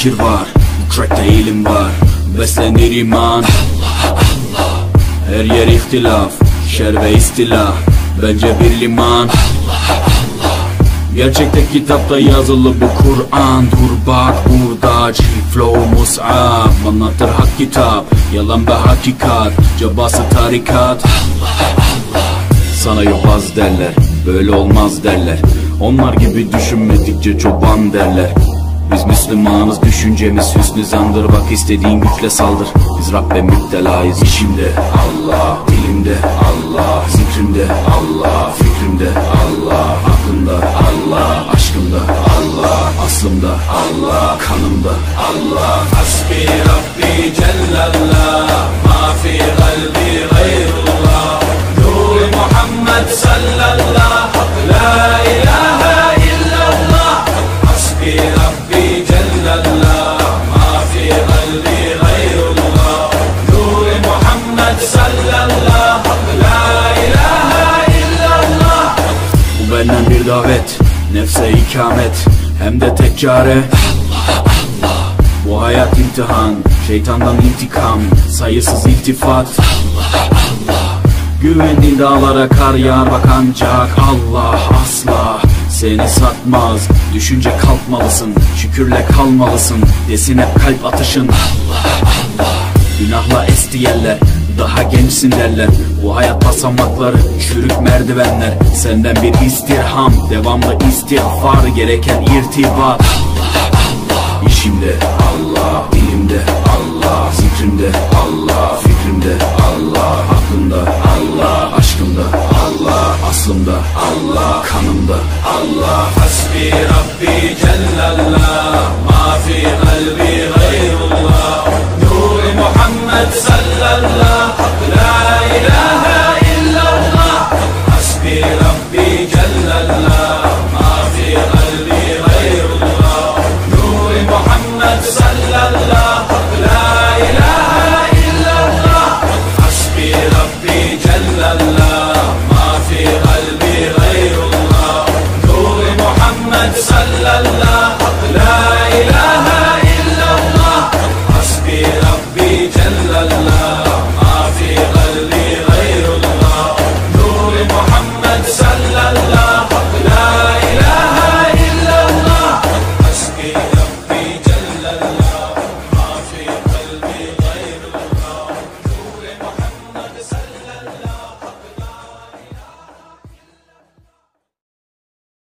fikir var, bu trackte ilim var. Beslenir iman, her yer ihtilaf, şer ve istilah, bence bir liman. Gerçekte kitapta yazılı bu Kur'an. Dur bak burada G-Flow Mus'ab anlatır hak kitap, yalan ve hakikat, cabası tarikat. Sana yobaz derler, böyle olmaz derler. Onlar gibi düşünmedikçe çoban derler. Biz Müslümanız, düşüncemiz hüsnü zandır. Bak istediğin güçle saldır, biz Rabbe müptelayız. İşimde Allah, dilimde Allah, zikrimde Allah, fikrimde Allah, aklımda Allah, aşkımda Allah, aslımda Allah, kanımda Allah. Hasbi Rabbi Cellallah, ma fi kalbi gayrullah. Nur Muhammed sallallahu, la ilahe illallah. Hasbi Rabbi Cellallah, ma fi kalbi gayrullah. Nur Muhammed sallallahu, la ilahe illallah. Bu benden bir davet, nefse ikamet, hem de tek çare Allah. Bu hayat imtihan, şeytandan intikam, sayısız iltifat Allah. Güvendiğin dağlara kar yağar bak ancak Allah asla seni satmaz. Düşünce kalkmalısın, şükürle kalmalısın, desin hep kalp atışın Allah. Günahla esti yerler, daha gençsin derler. Bu hayat basamakları, çürük merdivenler. Senden bir istirham, devamlı istiğfar, gereken irtibat Allah. İşimde Allah, dilimde Allah, zikrimde Allah, fikrimde Allah, aklımda Allah, aşkımda Allah, aslımda Allah, kanımda Allah. Hasbi Rabbi Cellallah, ma fi kalbi gayrullah. Nur Muhammed sallallahu, la ilahe illallah. Hasbi Rabbi Cellallah, ma fi kalbi gayrullah. Nur Muhammed sallallahu.